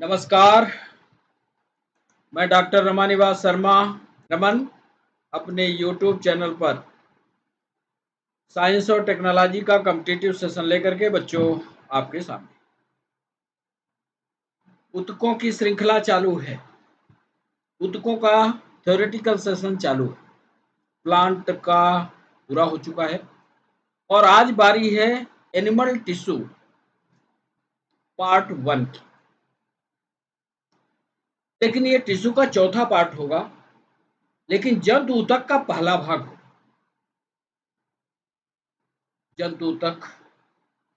नमस्कार। मैं डॉक्टर रमानिवास शर्मा रमन अपने यूट्यूब चैनल पर साइंस और टेक्नोलॉजी का कॉम्पिटिटिव सेशन लेकर के बच्चों आपके सामने ऊतकों की श्रृंखला चालू है। ऊतकों का थ्योरेटिकल सेशन चालू है। प्लांट का पूरा हो चुका है और आज बारी है एनिमल टिश्यू पार्ट 1 की। लेकिन ये टिश्यू का चौथा पार्ट होगा, लेकिन जंतु ऊतक का पहला भाग होगा। जंतु ऊतक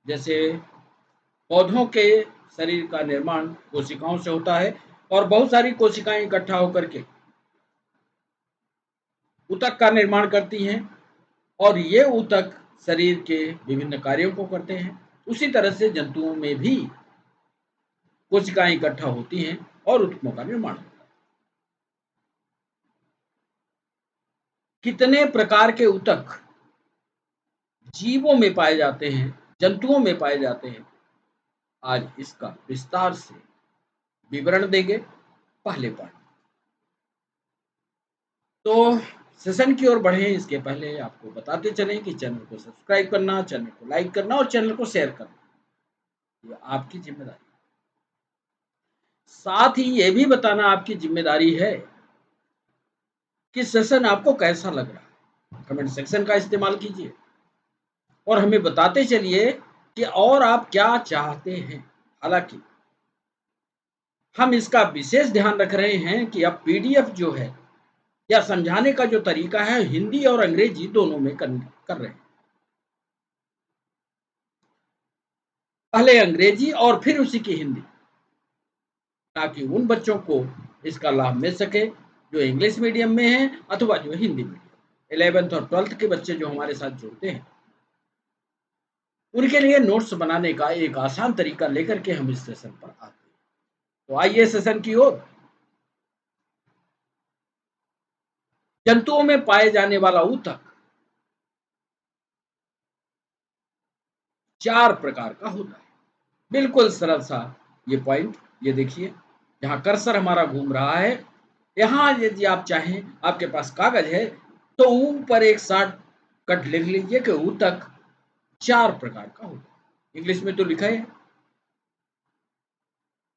जैसे पौधों के शरीर का निर्माण कोशिकाओं से होता है और बहुत सारी कोशिकाएं इकट्ठा होकर के ऊतक का निर्माण करती हैं और ये ऊतक शरीर के विभिन्न कार्यों को करते हैं। उसी तरह से जंतुओं में भी कोशिकाएं इकट्ठा होती हैं और ऊतकों का निर्माण होता है। कितने प्रकार के ऊतक जीवों में पाए जाते हैं, जंतुओं में पाए जाते हैं, आज इसका विस्तार से विवरण देंगे पहले पार्ट। तो सेशन की ओर बढ़े इसके पहले आपको बताते चलें कि चैनल को सब्सक्राइब करना, चैनल को लाइक करना और चैनल को शेयर करना, ये आपकी जिम्मेदारी। साथ ही ये भी बताना आपकी जिम्मेदारी है कि सेशन आपको कैसा लग रहा है। कमेंट सेक्शन का इस्तेमाल कीजिए और हमें बताते चलिए कि और आप क्या चाहते हैं। हालांकि हम इसका विशेष ध्यान रख रहे हैं कि अब पीडीएफ जो है या समझाने का जो तरीका है हिंदी और अंग्रेजी दोनों में कर रहे हैं। पहले अंग्रेजी और फिर उसी की हिंदी, ताकि उन बच्चों को इसका लाभ मिल सके जो इंग्लिश मीडियम में हैं अथवा जो हिंदी मीडियम 11th और 12th के बच्चे जो हमारे साथ जुड़ते हैं, उनके लिए नोट्स बनाने का एक आसान तरीका लेकर के हम इस सेशन पर आते हैं। तो आइए सेशन की ओर। जंतुओं में पाए जाने वाला ऊतक 4 प्रकार का होता है। बिल्कुल सरल सा ये पॉइंट, ये देखिए जहां कर्सर हमारा घूम रहा है, यहां यदि आप चाहें, आपके पास कागज है तो ऊपर एक शॉर्ट कट लिख लीजिए कि ऊतक 4 प्रकार का होता है। इंग्लिश में तो लिखा है।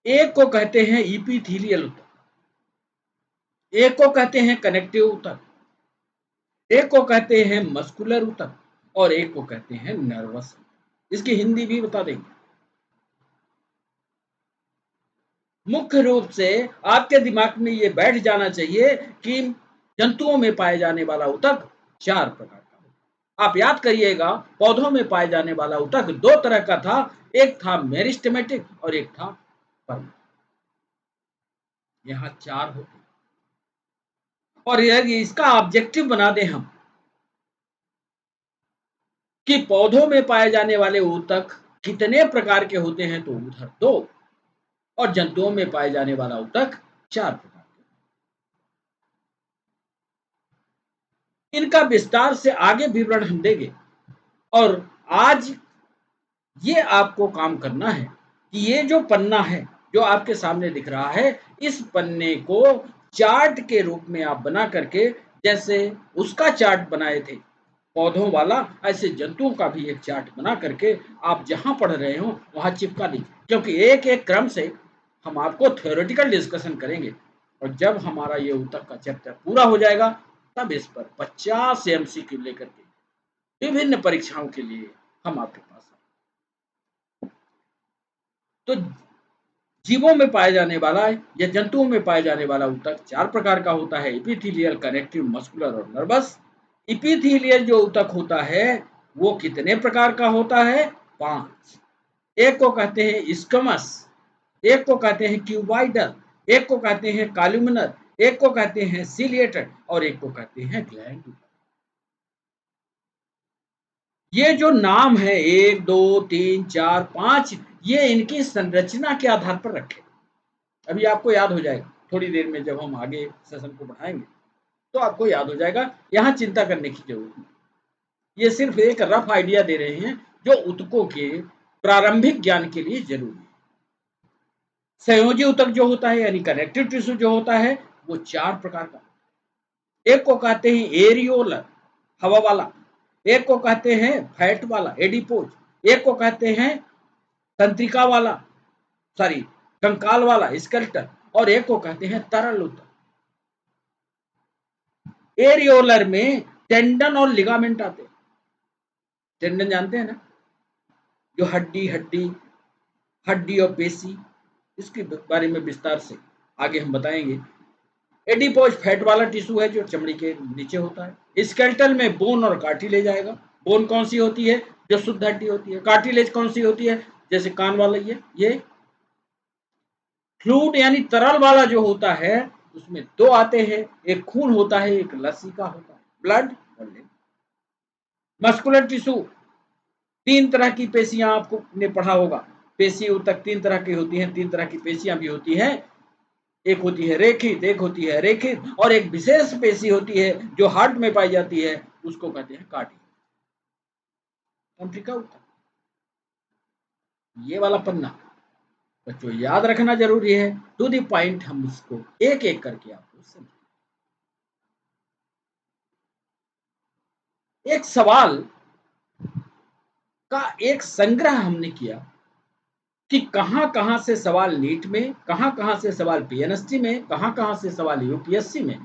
एक को कहते हैं इपीथीलियल ऊतक, एक को कहते हैं कनेक्टिव ऊतक, एक को कहते हैं मस्कुलर ऊतक और एक को कहते हैं नर्वस। इसकी हिंदी भी बता देंगे। मुख्य रूप से आपके दिमाग में ये बैठ जाना चाहिए कि जंतुओं में पाए जाने वाला ऊतक 4 प्रकार का होता है। आप याद करिएगा, पौधों में पाए जाने वाला ऊतक 2 तरह का था, एक था मेरिस्टेमेटिक और एक था पर्मा। यहाँ 4 होते हैं और यदि इसका ऑब्जेक्टिव बना दें हम कि पौधों में पाए जाने वाले ऊतक कितने प्रकार के होते हैं, तो उधर 2 और जंतुओं में पाए जाने वाला ऊतक 4 प्रकार के। इनका विस्तार से आगे विवरण हम देंगे और आज ये आपको काम करना है कि ये जो पन्ना है जो आपके सामने दिख रहा है, इस पन्ने को चार्ट के रूप में आप बना करके, जैसे उसका चार्ट बनाए थे पौधों वाला, ऐसे जंतुओं का भी एक चार्ट बना करके आप जहां पढ़ रहे हो वहां चिपका दीजिए, क्योंकि एक एक क्रम से हम आपको थ्योरेटिकल डिस्कशन करेंगे और जब हमारा ये ऊतक का चैप्टर पूरा हो जाएगा तब इस पर 50 से एमसीक्यू लेकर के विभिन्न परीक्षाओं के लिए हम आपके पास। तो जीवों में पाए जाने वाला या जंतुओं में पाए जाने वाला ऊतक 4 प्रकार का होता है: इपीथीलियल, कनेक्टिव, मस्कुलर और नर्वस। इपीथीलियल जो ऊतक होता है वो कितने प्रकार का होता है? 5। एक को कहते हैं स्क्वमस, एक को कहते हैं क्यूबॉइडल, एक को कहते हैं कॉलुमिनर, एक को कहते हैं सिलिएटेड और एक को कहते हैं ग्लैंडुलर। ये जो नाम है 1 2 3 4 5, ये इनकी संरचना के आधार पर रखे। अभी आपको याद हो जाएगा, थोड़ी देर में जब हम आगे सेशन को बढ़ाएंगे तो आपको याद हो जाएगा। यहाँ चिंता करने की जरूरत नहीं। ये सिर्फ एक रफ आइडिया दे रहे हैं जो ऊतकों के प्रारंभिक ज्ञान के लिए जरूरी है। संयोजी ऊतक जो होता है यानी कनेक्टिव टिश्यू जो होता है वो 4 प्रकार का। एक को कहते हैं एरियोलर, हवा वाला, एक को कहते हैं फैट वाला एडिपोज, एक को कहते हैं तंत्रिका वाला, सॉरी कंकाल वाला स्केलेटन, और एक को कहते हैं तरल ऊतक। एरियोलर में टेंडन और लिगामेंट आते हैं। टेंडन जानते हैं ना, जो हड्डी हड्डी हड्डी और पेशी, इसके बारे में विस्तार से आगे हम बताएंगे। एडिपोज फैट वाला टिश्यू है जो चमड़ी के नीचे होता है। स्केलेटल में बोन और कार्टिलेज आएगा। बोन कौन सी होती है, जो शुद्ध हड्डी होती है। कार्टिलेज कौन सी होती है, जैसे कान वाला ये फ्लूइड यानी तरल वाला जो होता है उसमें 2 आते हैं, एक खून होता है, एक लसीका होता है, ब्लड और लिम्फ। मस्कुलर टिश्यू 3 तरह की पेशियां आपको ने पढ़ा होगा। पेशी ऊतक 3 तरह की होती हैं, 3 तरह की पेशियां भी होती हैं। एक होती है रेखित, एक होती है रेखित, और एक विशेष पेशी होती है जो हार्ट में पाई जाती है, उसको कहते हैं कार्डियक तंत्रिका ऊतक। ये वाला पन्ना बच्चों याद रखना जरूरी है। टू द पॉइंट हम इसको एक एक करके आपको समझें। एक सवाल का एक संग्रह हमने किया कि कहां कहां से सवाल नीट में, कहां कहां से सवाल पीएनएसटी में, कहां कहां से सवाल यूपीएससी में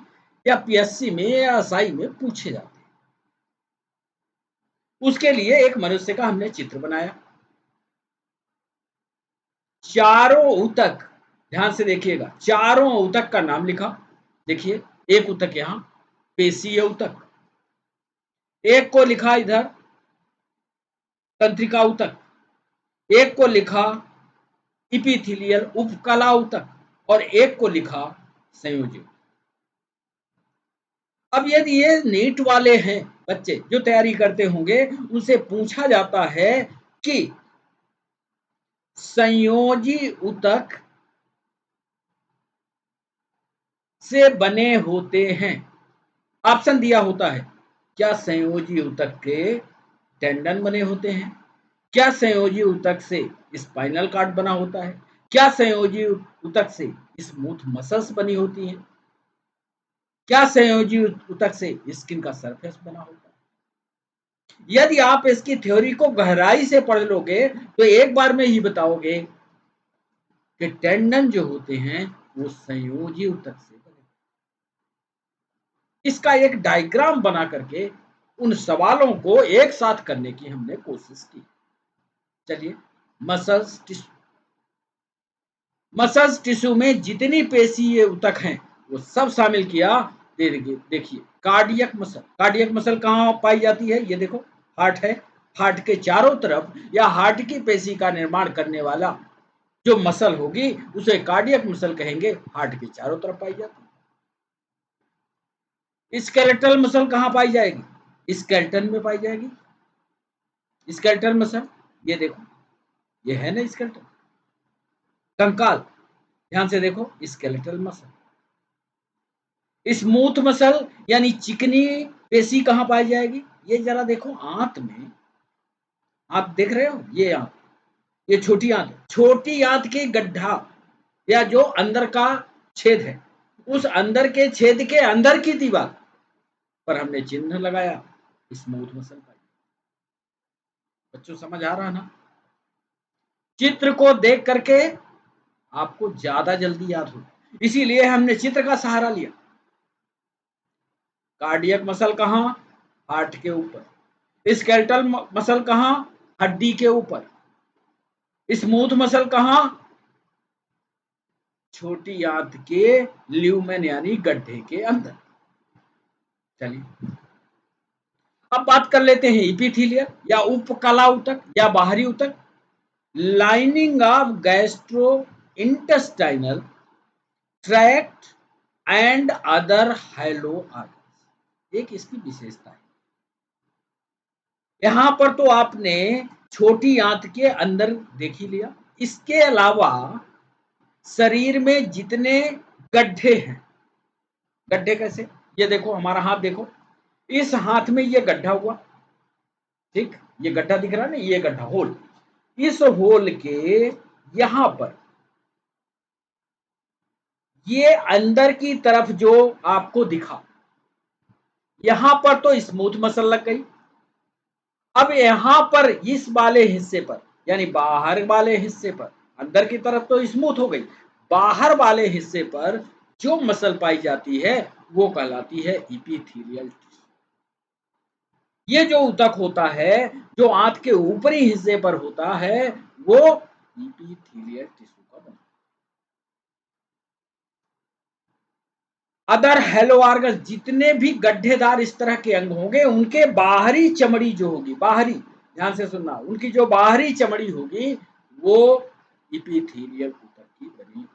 या पीएससी में या एसआई में पूछे जाते हैं। उसके लिए एक मनुष्य का हमने चित्र बनाया। चारों ऊतक, ध्यान से देखिएगा, चारों ऊतक का नाम लिखा। देखिए एक ऊतक यहां पेशीय ऊतक, एक को लिखा इधर तंत्रिका ऊतक, एक को लिखा इपिथेलियल उपकला ऊतक, और एक को लिखा संयोजी। अब यदि ये नीट वाले हैं बच्चे जो तैयारी करते होंगे, उनसे पूछा जाता है कि संयोजी ऊतक से बने होते हैं, ऑप्शन दिया होता है, क्या संयोजी ऊतक के टेंडन बने होते हैं, क्या संयोजी ऊतक से स्पाइनल कॉर्ड बना होता है, क्या संयोजी ऊतक से स्मूथ मसल्स बनी होती हैं, क्या संयोजी ऊतक से स्किन का सरफेस बना होता है। यदि आप इसकी थ्योरी को गहराई से पढ़ लोगे तो एक बार में ही बताओगे कि टेंडन जो होते हैं वो संयोजी ऊतक से बने। इसका एक डायग्राम बना करके उन सवालों को एक साथ करने की हमने कोशिश की। चलिए, मसल्स टिश्यू, मसल्स टिश्यू में जितनी पेशीय ऊतक हैं वो सब शामिल किया। देखिए कार्डियक मसल, कार्डियक मसल कहाँ पाई जाती है, ये देखो हार्ट है, हार्ट के चारों तरफ या हार्ट की पेशी का निर्माण करने वाला जो मसल होगी उसे कार्डियक मसल कहेंगे, हार्ट के चारों तरफ पाई जाती है। स्केलेटल मसल कहाँ पाई जाएगी, स्केलेटन में पाई जाएगी स्केलेटल मसल। ये देखो ये है ना स्केलेटन, कंकाल, ध्यान से देखो स्केलेटल मसल। स्मूथ मसल यानी चिकनी पेशी कहाँ पाई जाएगी, ये जरा देखो आंत में, आप देख रहे हो ये आंत, ये छोटी आंत, छोटी आंत की गड्ढा या जो अंदर का छेद है, उस अंदर के छेद के अंदर की दीवार पर हमने चिन्ह लगाया, स्मूथ मसल पाई। बच्चों समझ आ रहा ना, चित्र को देख करके आपको ज्यादा जल्दी याद हो, इसीलिए हमने चित्र का सहारा लिया। कार्डियक मसल कहाँ, हार्ट के ऊपर। स्केलेटल मसल कहाँ, हड्डी के ऊपर। स्मूथ मसल कहाँ, छोटी आंत के ल्यूमेन यानी गड्ढे के अंदर। चलिए अब बात कर लेते हैं इपिथेलियल या उपकला ऊतक या बाहरी ऊतक। Lining of gastro intestinal tract and other hello organs, एक इसकी विशेषता है। यहां पर तो आपने छोटी आंत के अंदर देख ही लिया, इसके अलावा शरीर में जितने गड्ढे हैं, गड्ढे कैसे, ये देखो हमारा हाथ देखो, इस हाथ में ये गड्ढा हुआ, ठीक, ये गड्ढा दिख रहा है ना, ये गड्ढा होल, इस होल के यहां पर ये अंदर की तरफ जो आपको दिखा, यहां पर तो स्मूथ मसल लग गई। अब यहां पर इस वाले हिस्से पर, यानी बाहर वाले हिस्से पर, अंदर की तरफ तो स्मूथ हो गई, बाहर वाले हिस्से पर जो मसल पाई जाती है वो कहलाती है इपिथेलियल टिश्यू। ये जो ऊतक होता है, जो आंत के ऊपरी हिस्से पर होता है, वो इपिथेलियल टिश्यू का बना। अदर हेलो ऑर्गन, जितने भी गड्ढेदार इस तरह के अंग होंगे, उनके बाहरी चमड़ी जो होगी, बाहरी, ध्यान से सुनना, उनकी जो बाहरी चमड़ी होगी वो इपिथेलियल ऊतक की बनी।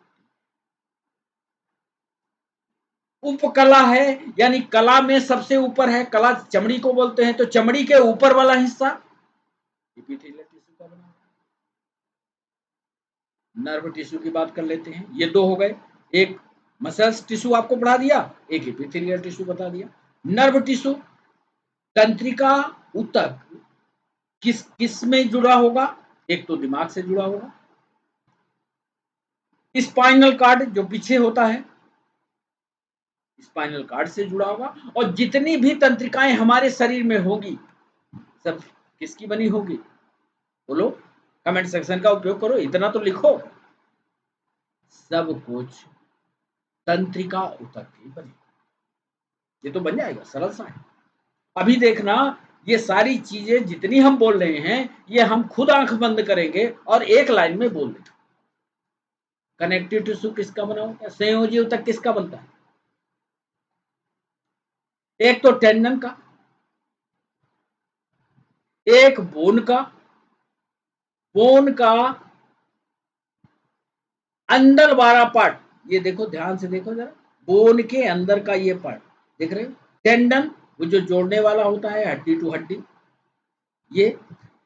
उपकला है, यानी कला में सबसे ऊपर है, कला चमड़ी को बोलते हैं, तो चमड़ी के ऊपर वाला हिस्सा इपिथेलियल टिश्यू का बना। नर्व टिश्यू की बात कर लेते हैं, ये दो हो गए, एक मसल्स टिश्यू आपको पढ़ा दिया, एक एपिथेलियल टिश्यू बता दिया। नर्व टिश्यू, तंत्रिका ऊतक किस किस में जुड़ा होगा, एक तो दिमाग से जुड़ा होगा, स्पाइनल कार्ड जो पीछे होता है, स्पाइनल कार्ड से जुड़ा होगा, और जितनी भी तंत्रिकाएं हमारे शरीर में होगी सब किसकी बनी होगी, बोलो, कमेंट सेक्शन का उपयोग करो, इतना तो लिखो, सब कुछ तंत्रिका ऊतक की बनी। ये तो बन जाएगा, सरल सा है। अभी देखना, ये सारी चीजें जितनी हम बोल रहे हैं, ये हम खुद आंख बंद करेंगे और एक लाइन में बोल देंगे। कनेक्टिव टिश्यू किसका बना होता है, संयोजी ऊतक किसका बनता है, एक तो टेंडन का, एक बोन का, बोन का अंदर वाला पार्ट, ये देखो, ध्यान से देखो जरा, बोन के अंदर का ये पार्ट देख रहे हो, टेंडन, वो जो जोड़ने वाला होता है हड्डी टू हड्डी, ये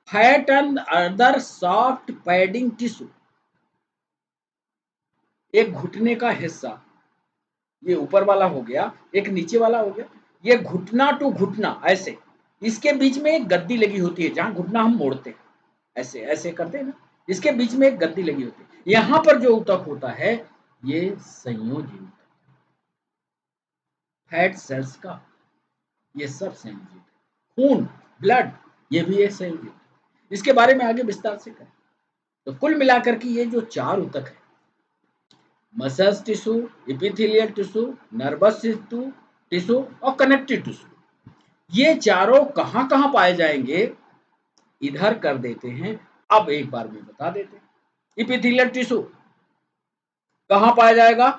fat and other soft padding tissue, एक घुटने का हिस्सा, ये ऊपर वाला हो गया, एक नीचे वाला हो गया, ये घुटना टू घुटना ऐसे, इसके बीच में एक गद्दी लगी होती है, जहां घुटना हम मोड़ते हैं, ऐसे ऐसे करते हैं ना, इसके बीच में एक गद्दी लगी होती है, यहां पर जो ऊतक होता है ये संयोजी ऊतक, फैट सेल्स का, ये सब संयोजी ऊतक, खून, ब्लड, ये भी एक संयोजी ऊतक, इसके बारे में आगे विस्तार से करें। तो कुल मिलाकर के ये जो चार ऊतक है, muscles tissue, epithelial tissue, nervous tissue और कनेक्टिव टिश्यू, ये चारों कहां कहां पाए जाएंगे, इधर कर देते हैं, अब एक बार में बता देते हैं। एपिथेलियल टिश्यू कहां पाया जाएगा,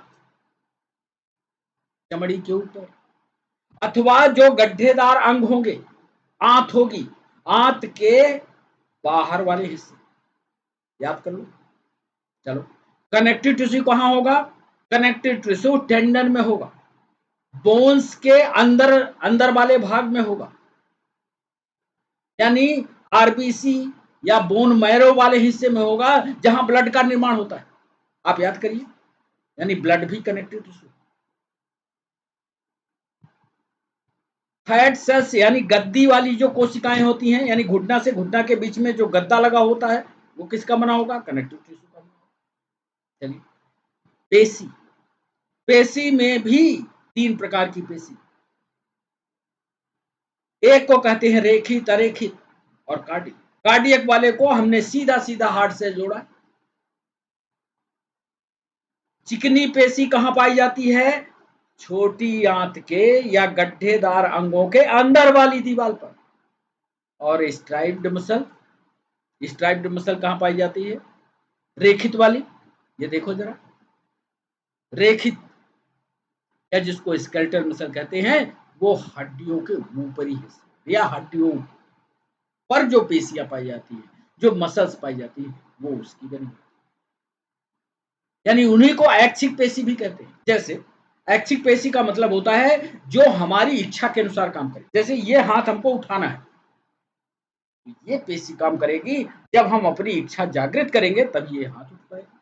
चमड़ी के ऊपर, अथवा जो गड्ढेदार अंग होंगे, आंत होगी, आंत के बाहर वाले हिस्से, याद कर लो। चलो, कनेक्टिव टिश्यू कहां होगा, कनेक्टिव टिश्यू टेंडन में होगा, बोन्स के अंदर अंदर वाले भाग में होगा, यानी आरबीसी या बोन मैरो वाले हिस्से में होगा, जहां ब्लड का निर्माण होता है, आप याद करिए, यानी ब्लड भी कनेक्टिव टिश्यू। फैट सेल्स, यानी गद्दी वाली जो कोशिकाएं होती हैं, यानी घुटना से घुटना के बीच में जो गद्दा लगा होता है, वो किसका बना होगा, कनेक्टिव टिश्यू का बना। चलिए, पेशी, पेशी में भी तीन प्रकार की पेशी, एक को कहते हैं रेखित, अरेखित और कार्डियक। कार्डियक वाले को हमने सीधा सीधा हार्ट से जोड़ा। चिकनी पेशी कहां पाई जाती है, छोटी आंत के या गड्ढेदार अंगों के अंदर वाली दीवार पर। और स्ट्राइप्ड मसल, स्ट्राइप्ड मसल कहां पाई जाती है, रेखित वाली, ये देखो जरा, रेखित, या जिसको स्केलेटल मसल कहते हैं, वो हड्डियों के ऊपरी हिस्से या हड्डियों पर जो पेशियां पाई जाती है, जो मसल्स पाई जाती है, वो उसकी बनी, यानी उन्हीं को ऐच्छिक पेशी भी कहते हैं। जैसे ऐच्छिक पेशी का मतलब होता है जो हमारी इच्छा के अनुसार काम करे, जैसे ये हाथ हमको उठाना है, ये पेशी काम करेगी, जब हम अपनी इच्छा जागृत करेंगे तब ये हाथ उठ पाएगा।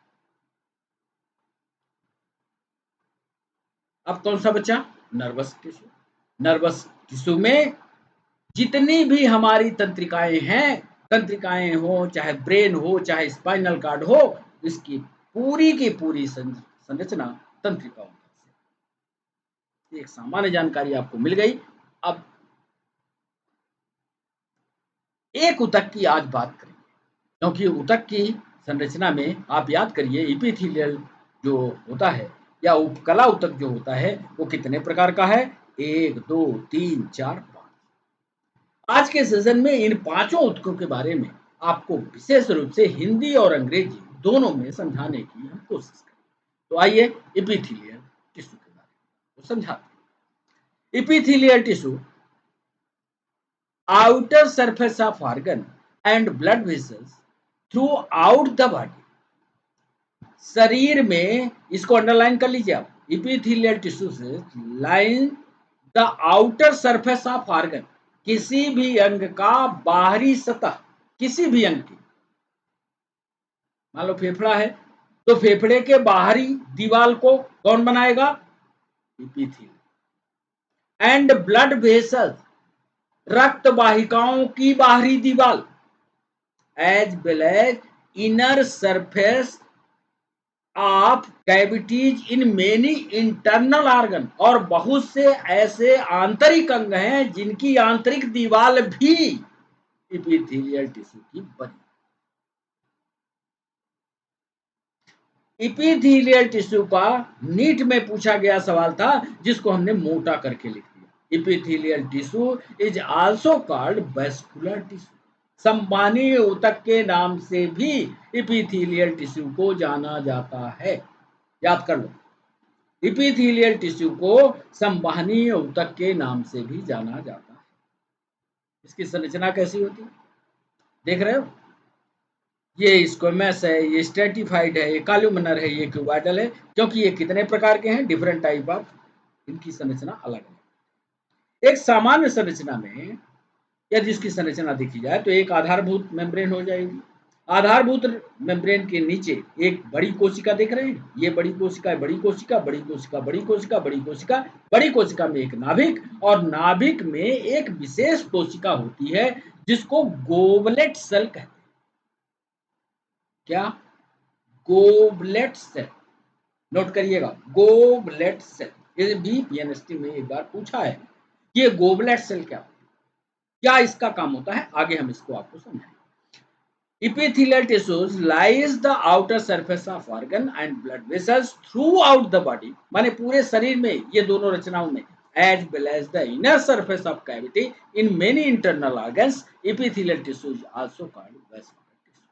अब कौन सा बचा, नर्वस टिश्यू। नर्वस टिश्यू में जितनी भी हमारी तंत्रिकाएं हैं, तंत्रिकाएं हो, चाहे ब्रेन हो, चाहे स्पाइनल कार्ड हो, इसकी पूरी की पूरी संरचना तंत्रिकाओं से। एक सामान्य जानकारी आपको मिल गई। अब एक ऊतक की आज बात करेंगे, क्योंकि ऊतक की संरचना में आप याद करिए एपिथेलियल जो होता है या उपकला ऊतक जो होता है वो कितने प्रकार का है? 1, 2, 3, 4, 5। आज के सेशन में इन पांचों ऊतकों के बारे में आपको विशेष रूप से हिंदी और अंग्रेजी दोनों में समझाने की हम कोशिश करें। तो आइए एपिथेलियल टिश्यू के बारे में समझाते हैं। Epithelial tissue outer surface of organ and blood vessels throughout the body। शरीर में, इसको अंडरलाइन कर लीजिए आप, इपिथेलियल टिश्यू से line the outer surface of organ, किसी भी अंग का बाहरी सतह, किसी भी अंग की, मान लो फेफड़ा है तो फेफड़े के बाहरी दीवार को कौन बनाएगा? इपिथेलियल। एंड ब्लड वेसल्स, रक्त वाहिकाओं की बाहरी दीवार, as well as inner surface of cavities in many internal organ, और बहुत से ऐसे आंतरिक अंग हैं जिनकी आंतरिक दीवार भी इपिथेलियल टिश्यू की बनी। इपिथेलियल टिश्यू का नीट में पूछा गया सवाल था जिसको हमने मोटा करके लिख दिया। Epithelial tissue is also called vascular tissue. संवहनी ऊतक के नाम से भी इपिथेलियल टिश्यू को जाना जाता है। याद कर लो, इपिथेलियल टिश्यू को संवहनी ऊतक के नाम से भी जाना जाता है। इसकी संरचना कैसी होती है देख रहे हो? ये स्क्वेमस है, ये स्ट्रेटिफाइड है, ये कॉलुमिनर है, ये क्यूबॉइडल है, क्योंकि ये कितने प्रकार के हैं? डिफरेंट टाइप ऑफ, इनकी संरचना अलग है। एक सामान्य संरचना में यदि इसकी संरचना देखी जाए तो एक आधारभूत मेम्ब्रेन हो जाएगी। आधारभूत मेम्ब्रेन के नीचे एक बड़ी कोशिका देख रहे हैं, ये बड़ी कोशिका, बड़ी कोशिका, बड़ी कोशिका, बड़ी कोशिका, बड़ी कोशिका, बड़ी कोशिका में एक नाभिक, और नाभिक में एक विशेष कोशिका होती है जिसको गोबलेट सेल कहते हैं। क्या? Goblet cell. नोट करिएगा, गोबलेट सेल। ये भी पीएनएसटी में एक बार पूछा है कि ये गोबलेट सेल क्या इसका काम होता है, आगे हम इसको आपको समझाएंगे। Epithelial tissues lies the outer surface of organ and blood vessels throughout the body, माने पूरे शरीर में ये दोनों रचनाओं में, as well as the inner surface of cavity in many internal organs। Epithelial tissue is also called vascular tissue।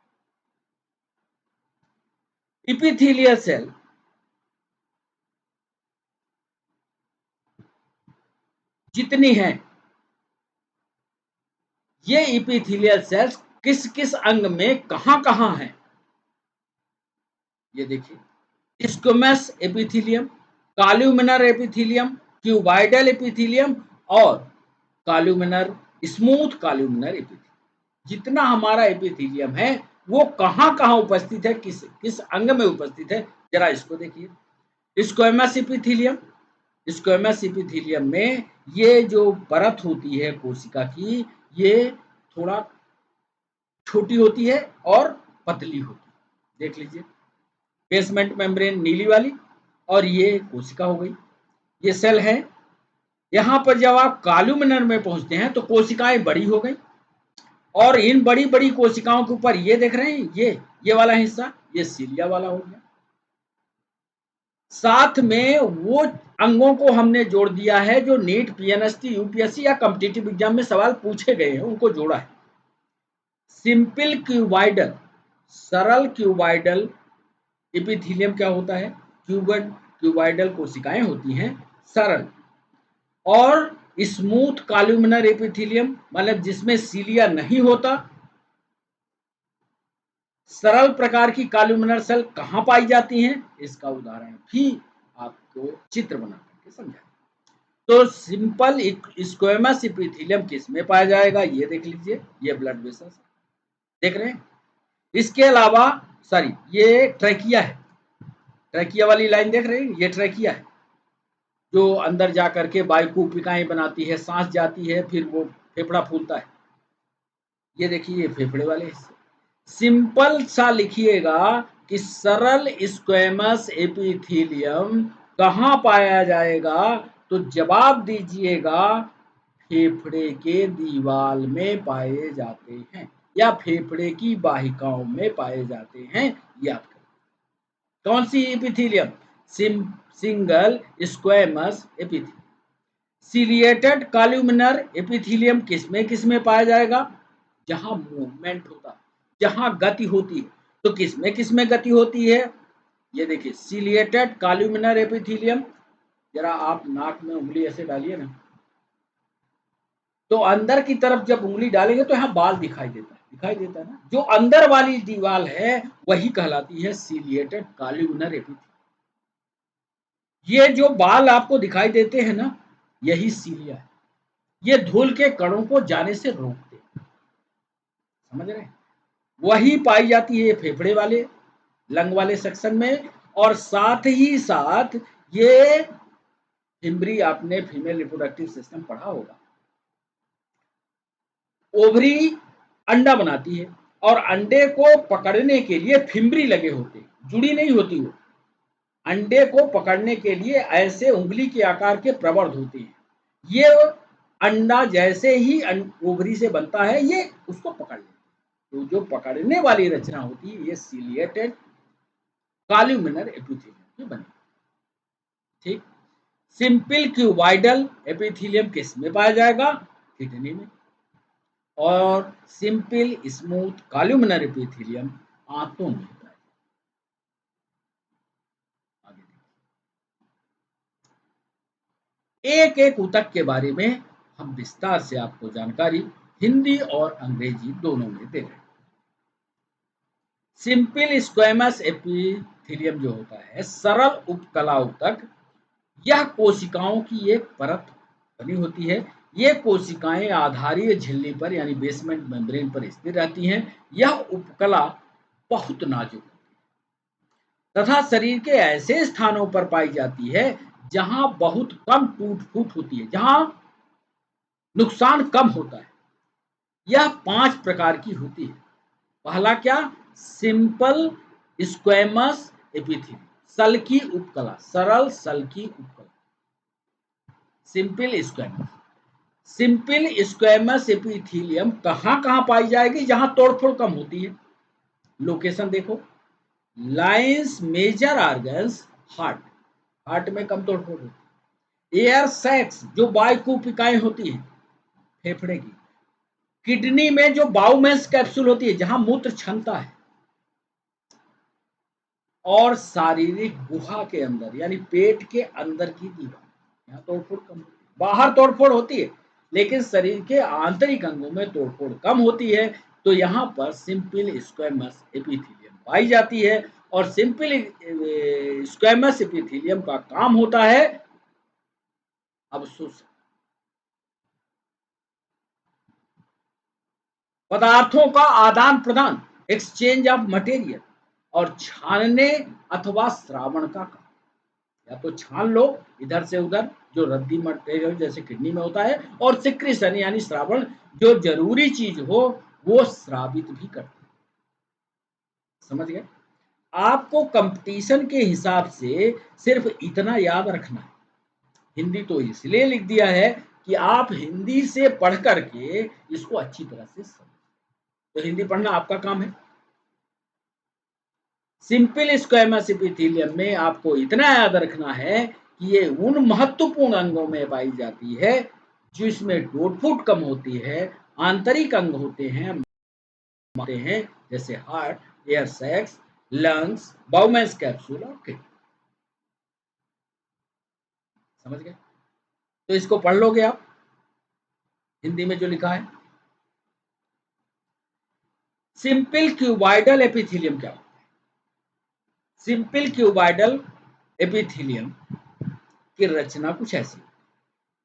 Epithelial cell जितनी है, ये इपिथेलियल सेल्स किस किस अंग में कहां कहां है? ये देखिए, squamous epithelium, columnar epithelium, cuboidal epithelium और कॉलुमिनर, स्मूथ कॉलुमिनर एपिथेलियम। जितना हमारा एपिथेलियम है वो कहां कहां उपस्थित है, किस किस अंग में उपस्थित है, जरा इसको देखिए। स्क्वेमस एपिथेलियम, स्क्वेमस एपिथेलियम में ये जो परत होती है कोशिका की, ये थोड़ा छोटी होती है और पतली होती है। देख लीजिए, बेसमेंट मेम्ब्रेन नीली वाली, और ये कोशिका हो गई, ये सेल है। यहां पर जब आप कॉलुमिनर में पहुंचते हैं तो कोशिकाएं बड़ी हो गई, और इन बड़ी बड़ी कोशिकाओं के ऊपर ये देख रहे हैं, ये वाला हिस्सा, ये सीलिया वाला हो गया। साथ में वो अंगों को हमने जोड़ दिया है जो नीट, पीएनएसटी, यूपीएससी या कॉम्पिटिटिव एग्जाम में सवाल पूछे गए हैं, उनको जोड़ा है। सिंपल क्यूबॉइडल, सरल क्यूबॉइडल एपिथेलियम क्या होता है? क्यूबॉइडल कोशिकाएं होती हैं सरल। और स्मूथ कॉलुमिनर एपिथेलियम मतलब जिसमें सीलिया नहीं होता। सरल प्रकार की कॉलुमिनर सेल कहां पाई जाती हैं, इसका उदाहरण भी आपको चित्र बना करके समझाएं। तो सिंपल स्क्वेमस एपिथेलियम किस में पाया जाएगा? ये देख लीजिए, ये ब्लड वेसल्स देख रहे हैं। इसके अलावा सॉरी, ये ट्रैकिया है, ट्रैकिया वाली लाइन देख रहे हैं, ये ट्रैकिया है जो अंदर जा करके वायुकुपिकाएं बनाती है, सांस जाती है, फिर वो फेफड़ा फूलता है। ये देखिए, ये फेफड़े वाले हिस्से। सिंपल सा लिखिएगा कि सरल स्क्वेमस एपिथेलियम कहाँ पाया जाएगा? तो जवाब दीजिएगा, फेफड़े के दीवाल में पाए जाते हैं या फेफड़े की वाहिकाओं में पाए जाते हैं। याद करें कौन सी epithelium? Single squamous epithelium. Ciliated columnar epithelium किसमें पाया जाएगा? जहां मूवमेंट होता है, जहां गति होती है। तो किसमें गति होती है? ये देखिए सीलिएटेड कॉलुमिनर एपिथेलियम। जरा आप नाक में उंगली ऐसे डालिए ना, तो अंदर की तरफ जब उंगली डालेंगे तो यहाँ बाल दिखाई देता है ना। जो अंदर वाली दीवार है वही कहलाती है सीलिएटेड कॉलुमिनर एपिथेलियम। ये जो बाल आपको दिखाई देते हैं ना, यही सीलिया है। ये धूल के कणों को जाने से रोकते हैं। समझ रहे हैं? वही पाई जाती है फेफड़े वाले लंग वाले सेक्शन में। और साथ ही साथ ये फिम्बरी, आपने फीमेल रिप्रोडक्टिव सिस्टम पढ़ा होगा। ओवरी अंडा बनाती है और अंडे को पकड़ने के लिए फिम्बरी लगे होते हैं, जुड़ी नहीं होती वो। अंडे को पकड़ने के लिए ऐसे उंगली के आकार के प्रवर्ध होते हैं। ये अंडा जैसे ही ओवरी से बनता है, ये उसको पकड़ लेते हैं। तो जो पकड़ने वाली रचना होती है, ये सीलिएटेड कॉलुमिनर एपिथेलियम की बनी। ठीक। सिंपल क्यूबॉइडल एपिथेलियम किस में पाया जाएगा? किडनी में। और सिंपल स्मूथ कॉलुमिनर एपिथेलियम आंतों में होता है। आगे देखिए, एक एक ऊतक के बारे में हम विस्तार से आपको जानकारी हिंदी और अंग्रेजी दोनों में दे रहे हैं। सिंपल स्क्वेमस एपिथेलियम जो होता है, सरल उपकला ऊतक, यह कोशिकाओं की एक परत बनी होती है। ये कोशिकाएं आधारीय झिल्ली पर यानी बेसमेंट मेम्ब्रेन पर स्थिर रहती हैं। यह उपकला बहुत नाजुक तथा शरीर के ऐसे स्थानों पर पाई जाती है जहां बहुत कम टूट फूट होती है, जहां नुकसान कम होता है। यह 5 प्रकार की होती है। पहला क्या? सिंपल स्क्वेमस एपिथेलियम, सल्की उपकला, सरल सल्की उपकला, simple squamous. Simple squamous epithelium कहाँ कहाँ पाई जाएगी? जहां तोड़फोड़ कम होती है। लोकेशन देखो, लाइंस मेजर ऑर्गन्स, हार्ट में कम तोड़फोड़ होती है। एयर सैक्स, जो वायुकुपिकाएं होती हैं फेफड़े की। किडनी में जो बाउमेंस कैप्सूल होती है, जहां मूत्र क्षमता है। और शारीरिक गुहा के अंदर यानी पेट के अंदर की दीवार, यहाँ तोड़फोड़ कम होती है। बाहर तोड़फोड़ होती है लेकिन शरीर के आंतरिक अंगों में तोड़फोड़ कम होती है। तो यहाँ पर सिंपल स्क्वेमस एपिथेलियम पाई जाती है। और सिंपल स्क्वेमस एपिथेलियम का काम होता है अवशोषण, पदार्थों का आदान प्रदान, एक्सचेंज ऑफ मटेरियल, और छानने अथवा श्रावण का काम। या तो छान लो इधर से उधर, जो रद्दी मटेरियल जैसे किडनी में होता है, और सिक्रीशन यानी श्रावण, जो जरूरी चीज हो वो श्रावित भी करते हैं। समझ गए? आपको कंपटीशन के हिसाब से सिर्फ इतना याद रखना है। हिंदी तो इसलिए लिख दिया है कि आप हिंदी से पढ़ करके इसको अच्छी तरह से समझ। तो हिंदी पढ़ना आपका काम है। सिंपल स्क्वेमस एपिथेलियम में आपको इतना याद रखना है कि ये उन महत्वपूर्ण अंगों में पाई जाती है जिसमें टूट-फूट कम होती है, आंतरिक अंग होते हैं जैसे heart, air sacs, lungs, Bowman's capsule और किडनी। समझ गए? तो इसको पढ़ लोगे आप हिंदी में जो लिखा है। सिंपल क्यूबॉइडल एपिथेलियम क्या होता है? सिंपल क्यूबॉइडल एपिथेलियम की रचना कुछ ऐसी,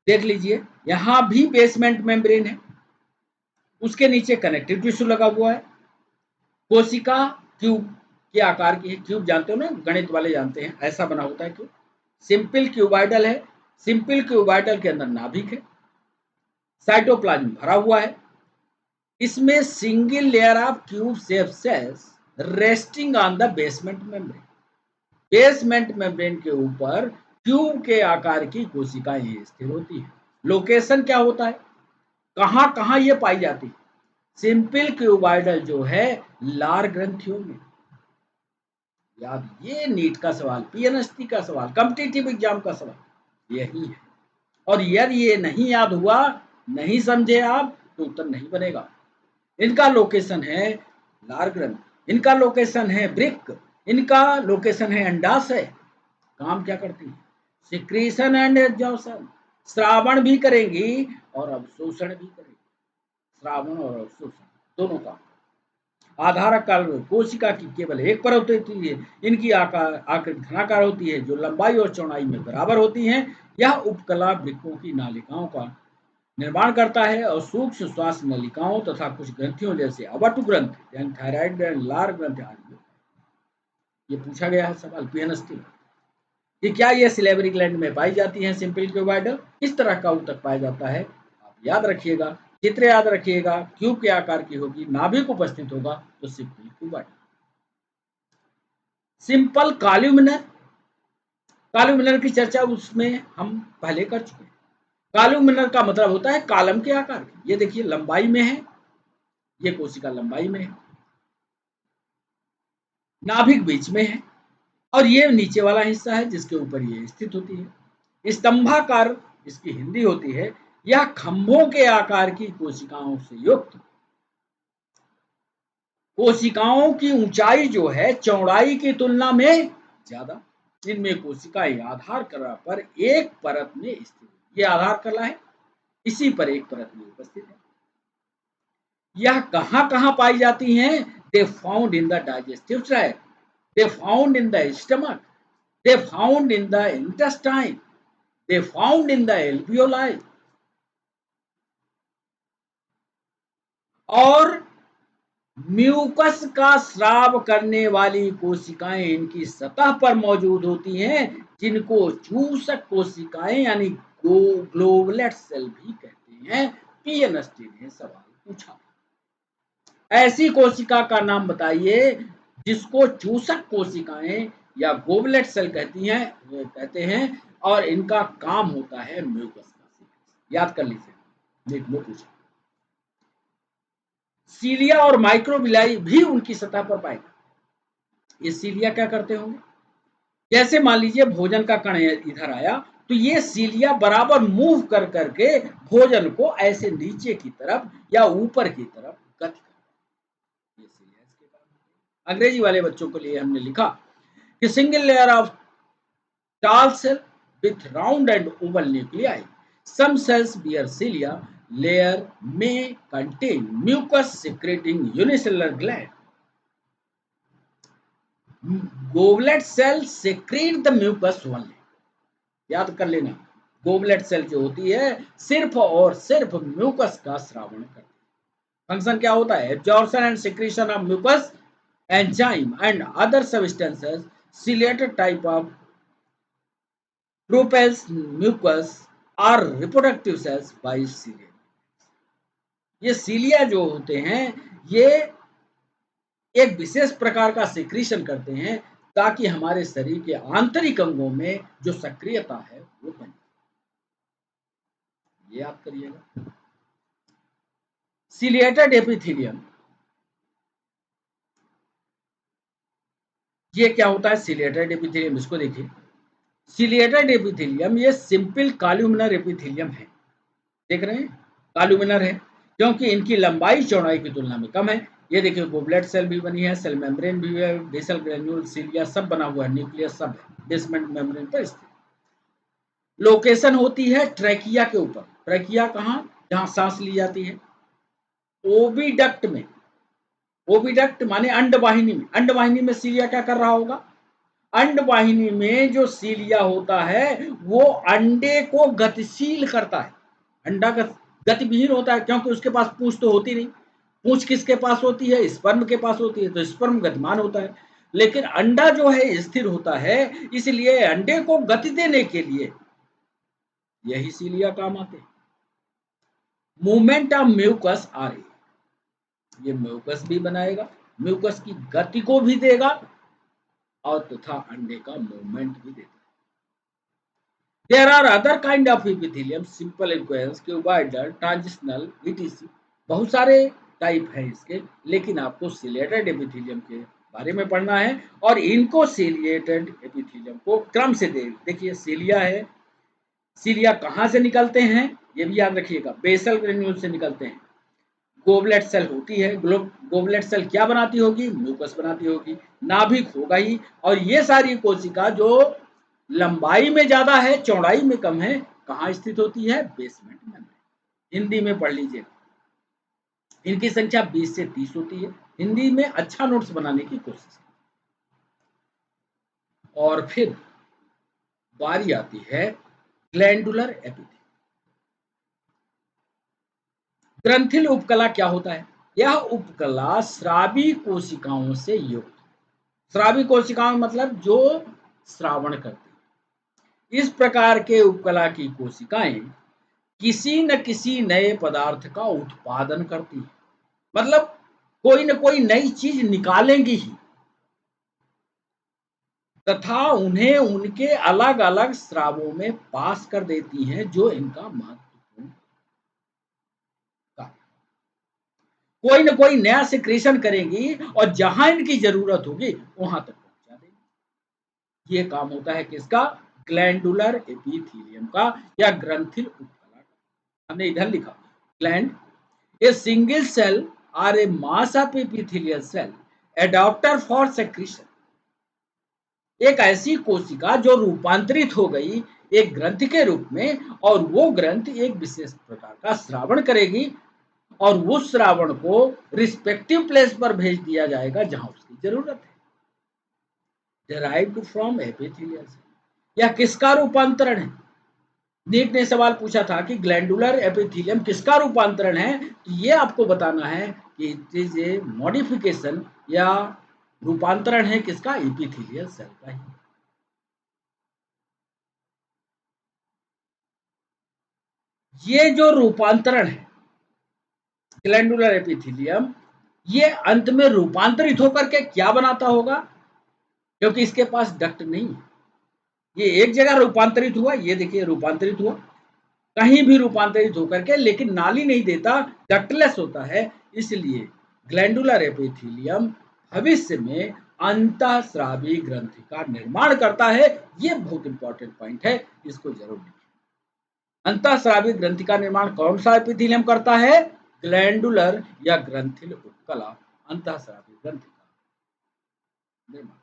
देख लीजिए। यहां भी बेसमेंट मेम्ब्रेन है, उसके नीचे कनेक्टिव टिश्यू लगा हुआ है। कोशिका क्यूब के आकार की है। क्यूब जानते हो ना, गणित वाले जानते हैं, ऐसा बना होता है क्यूब। सिंपल क्यूबॉइडल है। सिंपल क्यूबॉइडल के अंदर नाभिक है, साइटोप्लाज्म भरा हुआ है। इसमें single layer of cube shape cells resting on the basement membrane. Basement membrane के ऊपर ट्यूब के आकार की कोशिकाएं स्थिर होती है। लोकेशन क्या होता है, कहाँ कहाँ ये पाई जाती है? सिंपल क्यूबॉइडल जो है लार ग्रंथियों में। याद, ये नीट का सवाल, पीएनएसटी का सवाल, कॉम्पिटिटिव एग्जाम का सवाल यही है। और यदि ये नहीं याद हुआ, नहीं समझे आप, तो उत्तर नहीं बनेगा। इनका लोकेशन है लार ग्रंथि, इनका लोकेशन है वृक्क, इनका लोकेशन है अंडाशय। काम क्या करती है? सिक्रीशन एंड एब्जॉर्प्शन, श्रावण भी करेंगी और अवशोषण भी करेंगी। श्रावण और अवशोषण दोनों काम। आधारक काल में कोशिका की केवल एक परत होती है। इनकी आकृति घनाकार होती है, जो लंबाई और चौड़ाई में बराबर होती हैं। यह उपकला वृक्कों की नालिकाओं का निर्माण करता है और सूक्ष्म श्वास नलिकाओं तथा कुछ ग्रंथियों जैसे अवटु ग्रंथि यानी थायराइड ग्रंथि, लार ग्रंथि आदि। ये पूछा गया है सवाल पीएनएसटी में कि क्या ये सिलेबरी ग्लैंड में पाई जाती हैं सिंपल क्यूबॉइडल। इस तरह का उत्तर पाया जाता है। आप याद रखिएगा, चित्र याद रखिएगा, क्यूब के आकार की होगी, नाभिक उपस्थित होगा तो simple cuboidal. Simple columnar, columnar की चर्चा उसमें हम पहले कर चुके हैं। कॉल्यूमिनर का मतलब होता है कॉलम के आकार की। ये देखिए लंबाई में है, ये कोशिका लंबाई में है, नाभिक बीच में है और ये नीचे वाला हिस्सा है जिसके ऊपर ये स्थित होती है। स्तंभाकार इसकी हिंदी होती है। यह खंभों के आकार की कोशिकाओं से युक्त। कोशिकाओं की ऊंचाई जो है चौड़ाई की तुलना में ज्यादा। इनमें कोशिकाएं आधार कला पर एक परत में स्थित, ये आधार कला है, इसी पर एक परत में उपस्थित है। यह कहां कहां पाई जाती हैं? They found in the digestive tract, they found in the stomach, they found in the intestine, they found in the alveoli. और म्यूकस का स्राव करने वाली कोशिकाएं इनकी सतह पर मौजूद होती हैं, जिनको चूसक कोशिकाएं यानी ग्लोबुलेट सेल भी कहते हैं। पीएनएसटी ने सवाल पूछा, ऐसी कोशिका का नाम बताइए जिसको चूसक कोशिकाएं या ग्लोबुलेट सेल कहते हैं और इनका काम होता है म्यूकस का। याद कर लीजिए, नीट में पूछा। सीलिया और माइक्रोबिलाई भी उनकी सतह पर पाएगा। ये सीलिया क्या करते होंगे? जैसे मान लीजिए भोजन का कण इधर आया तो ये सीलिया बराबर मूव कर करके भोजन को ऐसे नीचे की तरफ या ऊपर की तरफ गति कर, ये सीलिया इसके काम। अंग्रेजी वाले बच्चों के लिए हमने लिखा कि single layer of tall cell with round and oval nuclei. Some cells bear cilia layer may contain mucus secreting unicellular gland. Goblet cells secrete the mucus only. याद कर लेना, गोबलेट सेल जो होती है सिर्फ और सिर्फ म्यूकस का स्रावण करती है। फंक्शन क्या होता है? Absorption and secretion of mucus, enzyme and other substances, ciliated type of propels mucus are reproductive cells by cilia। ये सीलिया जो होते हैं ये एक विशेष प्रकार का सिक्रीशन करते हैं ताकि हमारे शरीर के आंतरिक अंगों में जो सक्रियता है वो बने। ये याद करिएगा। सीलिएटेड एपिथेलियम, ये क्या होता है? सीलिएटेड एपिथेलियम, इसको देखिए। सीलिएटेड एपिथेलियम ये सिंपल कॉल्यूमिनर एपिथेलियम है। देख रहे हैं, कॉल्यूमिनर है क्योंकि इनकी लंबाई चौड़ाई की तुलना में कम है। ये देखिए गोबलेट सेल भी बनी है, सेल मेम्ब्रेन भी है, बेसल ग्रेन्यूल, सीलिया सब बना हुआ है, न्यूक्लियस सब है बेसमेंट मेम्ब्रेन पर स्थित। लोकेशन होती है ट्रैकिया के ऊपर। ट्रैकिया कहाँ? जहां सांस ली जाती है। ओविडक्ट में, ओविडक्ट माने अंडवाहिनी में। अंडवाहिनी में सीलिया क्या कर रहा होगा? अंडवाहिनी में जो सीलिया होता है वो अंडे को गतिशील करता है। अंडा गतिविहीन होता है क्योंकि उसके पास पूंछ तो होती नहीं। पूंछ किसके पास होती है? स्पर्म के पास होती है, तो स्पर्म गतिमान होता है। लेकिन अंडा जो है स्थिर होता है, इसलिए अंडे को गति देने के लिए यही सीलिया काम आते हैं। मूवमेंट ऑफ म्यूकस आ रही है, ये म्यूकस भी बनाएगा, म्यूकस की गति को भी देगा और तथा अंडे का मूवमेंट भी देता है। There are other kind of epithelium, simple squamous, cuboidal, transitional, ETC. बहुत सारे टाइप है इसके, लेकिन आपको सिलिएटेड एपिथेलियम के बारे में पढ़ना है। और इनको सिलिएटेड एपिथेलियम को क्रम से देखिए, सिलिया है, सिलिया कहाँ से निकलते हैं ये भी याद रखिएगा, बेसल ग्रेन्यूल से निकलते हैं। गोबलेट सेल होती है, गोबलेट सेल क्या बनाती होगी, म्यूकस बनाती होगी, नाभिक होगा ही। और ये सारी कोशिका जो लंबाई में ज्यादा है, चौड़ाई में कम है, कहाँ स्थित होती है, बेसमेंट में। हिंदी में पढ़ लीजिए, इनकी संख्या 20 से 30 होती है। हिंदी में अच्छा नोट्स बनाने की कोशिश। और फिर बारी आती है ग्लैंडुलर एपिथेलियम। ग्रंथिल उपकला क्या होता है? यह उपकला स्रावी कोशिकाओं से युक्त, स्रावी कोशिकाओं मतलब जो श्रावण करती है। इस प्रकार के उपकला की कोशिकाएं किसी न किसी नए पदार्थ का उत्पादन करती है, मतलब कोई न कोई नई चीज निकालेंगी ही, तथा उन्हें उनके अलग अलग स्रावों में पास कर देती हैं, जो इनका महत्वपूर्ण कार्य। कोई न कोई नया सिक्रेशन करेंगी और जहां इनकी जरूरत होगी वहां तक पहुंचा देंगी। ये काम होता है किसका? ग्लैंडुलर एपिथेलियम का या ग्रंथिल उपकला का। हमने इधर लिखा gland, a single cell or a mass of epithelial cell adapter for secretion. एक ऐसी कोशिका जो रूपांतरित हो गई एक ग्रंथि के रूप में, और वो ग्रंथि एक विशेष प्रकार का श्रावण करेगी और उस श्रावण को रिस्पेक्टिव प्लेस पर भेज दिया जाएगा जहां उसकी जरूरत है। Derived from epithelial cell. यह किसका रूपांतरण है? नीट ने सवाल पूछा था कि ग्लैंडुलर एपिथेलियम किसका रूपांतरण है, तो ये आपको बताना है कि इट इज ए मॉडिफिकेशन या रूपांतरण है किसका? एपिथेलियल सेल का ही। ये जो रूपांतरण है ग्लैंडुलर एपिथेलियम, ये अंत में रूपांतरित होकर के क्या बनाता होगा? क्योंकि इसके पास डक्ट नहीं है, ये एक जगह रूपांतरित हुआ, ये देखिए रूपांतरित हुआ, कहीं भी रूपांतरित होकर के, लेकिन नाली नहीं देता, डक्टलेस होता है। इसलिए ग्लैंडुलर एपिथेलियम भविष्य में अंतःस्रावी ग्रंथि का निर्माण करता है। ये बहुत इंपॉर्टेंट पॉइंट है, इसको जरूर लिखिए। अंतःस्रावी ग्रंथि का निर्माण कौन सा एपिथेलियम करता है? ग्लैंडुलर या ग्रंथिल उपकला अंतःस्रावी ग्रंथि का निर्माण।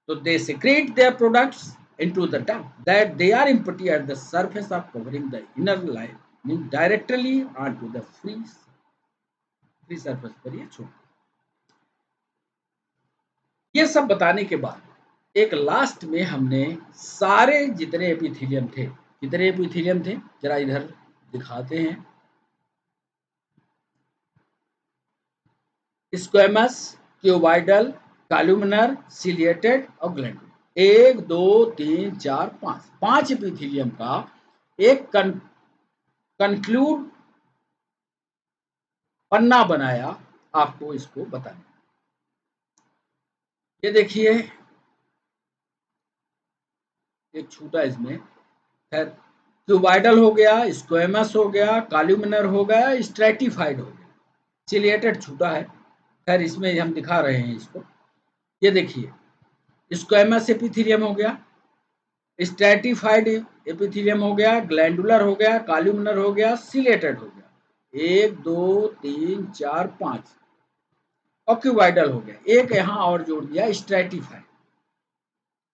So they secrete their products into the duct that they are empty at the surface of covering the inner lining directly onto the free surface पर ये छोड़। ये सब बताने के बाद एक लास्ट में हमने सारे जितने एपिथेलियम थे, कितने एपिथेलियम थे जरा इधर दिखाते हैं। स्क्वेमस, क्यूबॉइडल, कॉलुमिनर, सिलिएटेड और ग्लैंडुलर। 1 2 3 4 5 5 एपिथेलियम का एक कंक्लूड पन्ना बनाया आपको इसको बताने। ये देखिए एक छूटा इसमें, खैर क्यूबॉइडल हो गया, स्क्वेमस हो गया, कॉलुमिनर हो गया, स्ट्रेटिफाइड हो गया, सिलिएटेड छूटा है। खैर इसमें हम दिखा रहे हैं इसको। ये देखिए स्क्वेमस एपिथेलियम हो गया, स्ट्रेटिफाइड एपिथेलियम हो गया, ग्लैंडुलर हो गया, कॉलुमिनर हो गया, सिलिएटेड हो गया। 1 2 3 4 5 और क्यूबॉइडल हो गया। एक यहाँ और जोड़ दिया स्ट्रेटिफाइड।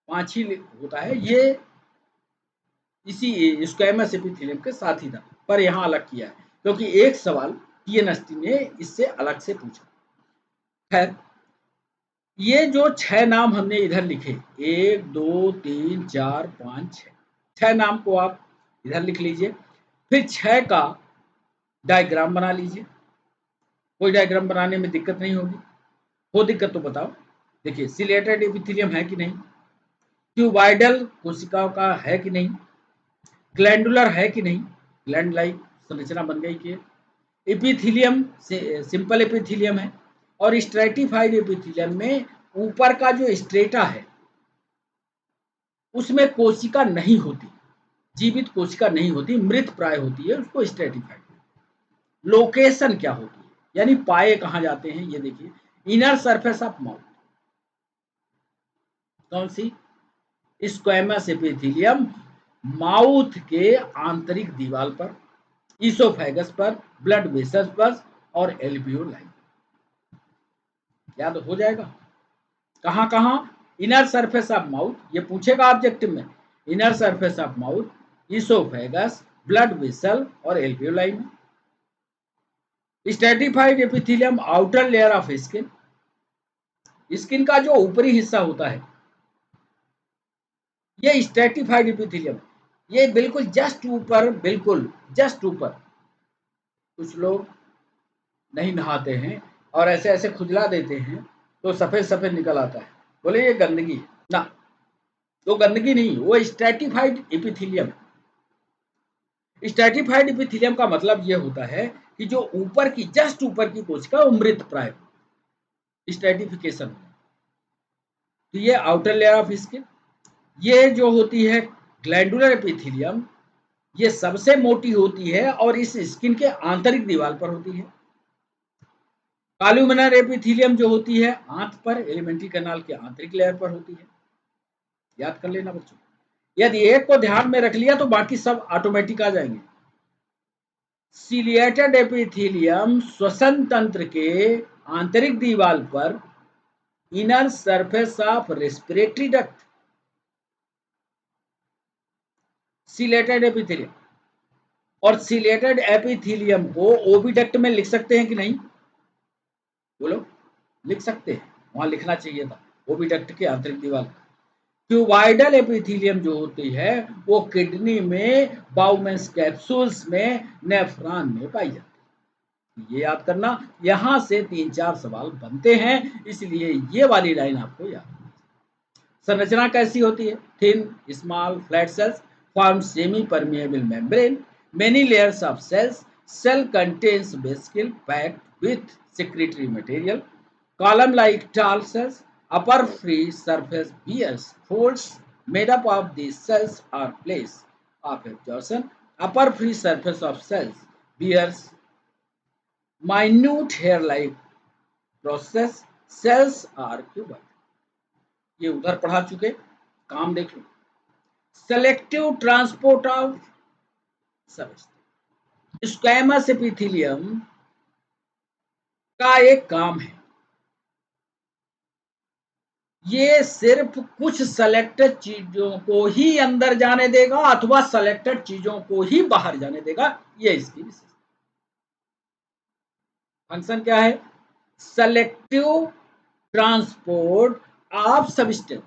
5 ही होता है ये, इसी स्क्वेमस एपिथेलियम के साथ ही था, पर यहाँ अलग किया है क्योंकि एक सवाल टीएनएसटी ने इससे अलग से पूछा। खैर ये जो 6 नाम हमने इधर लिखे, 1 2 3 4 5 6, 6 नाम को आप इधर लिख लीजिए। फिर 6 का डायग्राम बना लीजिए। कोई डायग्राम बनाने में दिक्कत नहीं होगी, हो दिक्कत तो बताओ। देखिए सिलिएटेड एपिथेलियम है कि नहीं, क्यूबॉइडल कोशिकाओं का है कि नहीं, ग्लैंडुलर है कि नहीं, ग्लैंड लाइक संरचना बन गई कि एपिथेलियम सिंपल एपिथेलियम है, और स्ट्रेटिफाइड एपिथेलियम में ऊपर का जो स्ट्रेटा है उसमें कोशिका नहीं होती, जीवित कोशिका नहीं होती, मृत प्राय होती है, उसको स्ट्रेटिफाइड। लोकेशन क्या होती है, यानी पाए कहाँ जाते हैं, ये देखिए इनर सरफेस ऑफ माउथ, कौन सी, स्क्वैमस एपिथेलियम, माउथ के आंतरिक दीवार पर, इसोफेगस पर, ब्लड वेसल्स पर और एल्वियोलाई। याद हो जाएगा कहाँ कहाँ, इनर सरफेस ऑफ माउथ, ये पूछेगा ऑब्जेक्टिव में, inner surface of mouth, oesophagus, blood vessel और एल्वियोलाई में। Stratified epithelium, outer layer of skin, skin का जो ऊपरी हिस्सा होता है ये स्ट्रेटिफाइड एपिथेलियम, ये बिल्कुल जस्ट ऊपर, बिल्कुल जस्ट ऊपर। कुछ लोग नहीं नहाते हैं और ऐसे ऐसे खुजला देते हैं तो सफेद सफेद निकल आता है, बोले ये गंदगी है ना, तो गंदगी नहीं, वो स्ट्रेटिफाइड एपिथेलियम। स्ट्रेटिफाइड एपिथेलियम का मतलब ये होता है कि जो ऊपर की, जस्ट ऊपर की कोशिका वो मृत प्राय, स्ट्रेटिफिकेशन। तो ये आउटर लेयर ऑफ स्किन, ये जो होती है ग्लैंडुलर एपिथेलियम, ये सबसे मोटी होती है और इस स्किन के आंतरिक दीवार पर होती है। कॉलुमिनर एपिथेलियम जो होती है आंत पर, एलिमेंट्री कैनाल के आंतरिक लेयर पर होती है। याद कर लेना बच्चों, यदि एक को ध्यान में रख लिया तो बाकी सब ऑटोमेटिक आ जाएंगे। सिलिएटेड एपिथेलियम श्वसन तंत्र के आंतरिक दीवार पर, inner surface of respiratory duct, chelated epithelium. और सिलेटेड एपिथेलियम को ओविडक्ट में लिख सकते हैं कि नहीं, बोलो, लिख सकते हैं, वहां लिखना चाहिए था, ओविडक्ट के आंतरिक दीवार। क्यूबाइडल एपिथेलियम जो होती है वो किडनी में, बाउमेंस कैप्सूल्स में, नेफ्रॉन में पाई जाती है। ये याद करना, यहां से 3-4 सवाल बनते हैं, इसलिए ये वाली लाइन आपको याद। संरचना कैसी होती है, thin small flat cells form semi permeable membrane, many layers of cells, cell contains vesicle packed with secretory material, column like tall cells, upper free surface bears folds made up of these cells are place of absorption, upper free surface of cells bears minute hair like process, cells are cuboid। ये उधर पढ़ा चुके, काम देख लो। Selective transport of substance, squamous epithelium का एक काम है, ये सिर्फ कुछ सेलेक्टेड चीजों को ही अंदर जाने देगा अथवा सेलेक्टेड चीजों को ही बाहर जाने देगा, ये इसकी विशेषता। फंक्शन क्या है, सेलेक्टिव ट्रांसपोर्ट ऑफ सबस्टेंस।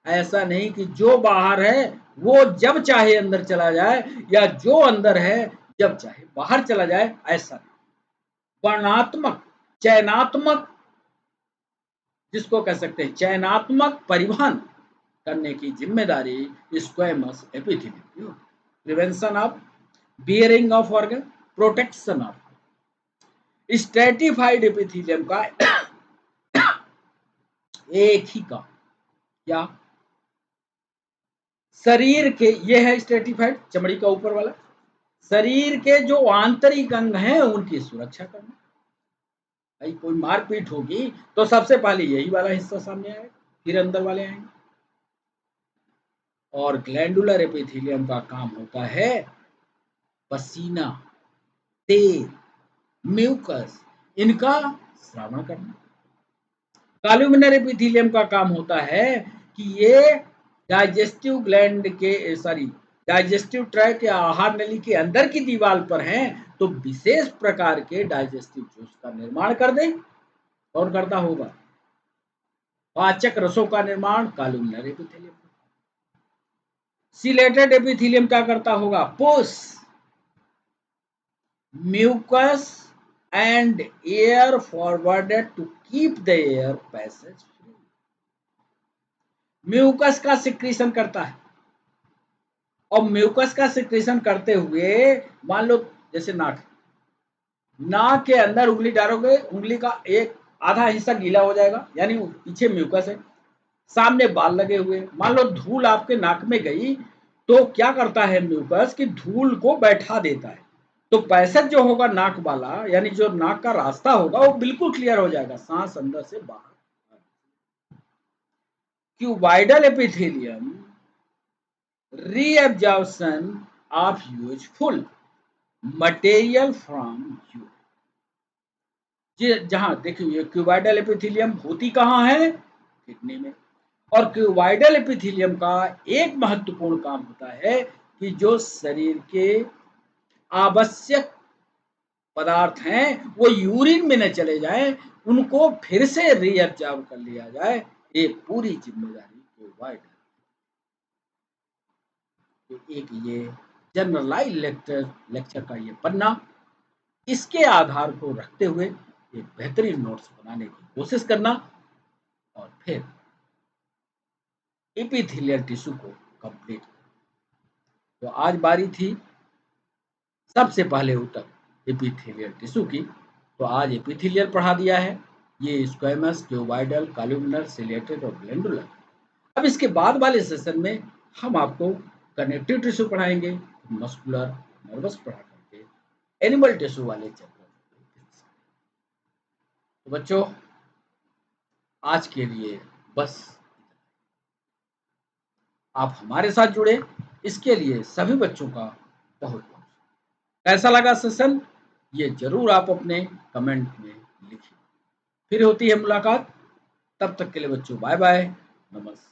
ऐसा नहीं कि जो बाहर है वो जब चाहे अंदर चला जाए, या जो अंदर है जब चाहे बाहर चला जाए, ऐसा नहीं। वर्णात्मक, चयनात्मक, जिसको कह सकते हैं चयनात्मक परिवहन करने की जिम्मेदारी स्क्वैमस एपिथेलियम की होती है। Prevention of bearing of organ, protection of. Stratified epithelium का एक ही काम, क्या, शरीर के, ये है स्ट्रेटिफाइड, चमड़ी का ऊपर वाला, शरीर के जो आंतरिक अंग हैं उनकी सुरक्षा करना। भाई कोई मारपीट होगी तो सबसे पहले यही वाला हिस्सा सामने आएगा, फिर अंदर वाले आएंगे। और ग्लैंडुलर एपिथेलियम का काम होता है पसीना, तेल, म्यूकस, इनका श्रावण करना। कॉलुमिनर एपिथेलियम का काम होता है कि ये डाइजेस्टिव ग्लैंड के, सॉरी, डाइजेस्टिव ट्रैक्ट या आहार नली के अंदर की दीवार पर हैं, तो विशेष प्रकार के डाइजेस्टिव जूस का निर्माण कर दे। कौन करता होगा, पाचक रसों का निर्माण कॉलुमिनर एपिथेलियम। सिलेटेड एपिथेलियम क्या करता होगा, push mucus and air forwarded to keep the air passage free. Mucus का सिक्रीशन करता है, और म्यूकस का सिक्रीशन करते हुए, मान लो जैसे नाक, नाक के अंदर उंगली डालोगे, उंगली का एक आधा हिस्सा गीला हो जाएगा, यानी पीछे म्यूकस है, सामने बाल लगे हुए, मान लो धूल आपके नाक में गई तो क्या करता है म्यूकस कि धूल को बैठा देता है, तो पैसेज जो होगा नाक वाला यानी जो नाक का रास्ता होगा वो बिल्कुल क्लियर हो जाएगा, सांस अंदर से बाहर। Cuboidal epithelium reabsorption of useful material from you। जहां देखिए क्यूबाइडल एपिथेलियम होती कहाँ है, किडनी में। और क्यूबाइडल एपिथेलियम का एक महत्वपूर्ण काम होता है कि जो शरीर के आवश्यक पदार्थ हैं वो यूरिन में न चले जाएं, उनको फिर से रीअब्जॉर्ब कर लिया जाए, ये पूरी जिम्मेदारी क्यूबाइडल। तो एक ये जनरलाइज लेक्चर का ये पन्ना, इसके आधार को रखते हुए एक बेहतरीन नोट्स बनाने की कोशिश करना और फिर एपिथेलियल टिश्यू को कंप्लीट। तो आज बारी थी सबसे पहले उत्तर एपिथेलियल टिश्यू की, तो आज एपिथेलियल पढ़ा दिया है, ये स्क्वेमस, क्यूबाइडल, कॉलमनर, सिलेटेड और ग्लैंडुलर। अब इसके बाद वाले सेशन में हम आपको कनेक्टिव टिश्यू पढ़ाएंगे, मस्कुलर, नर्वस पढ़ा करके एनिमल टिश्यू वाले चैप्टर। तो बच्चों आज के लिए बस आप हमारे साथ जुड़े, इसके लिए सभी बच्चों का बहुत बहुत कैसा लगा सेशन ये जरूर आप अपने कमेंट में लिखिए। फिर होती है मुलाकात, तब तक के लिए बच्चों बाय बाय, नमस्कार।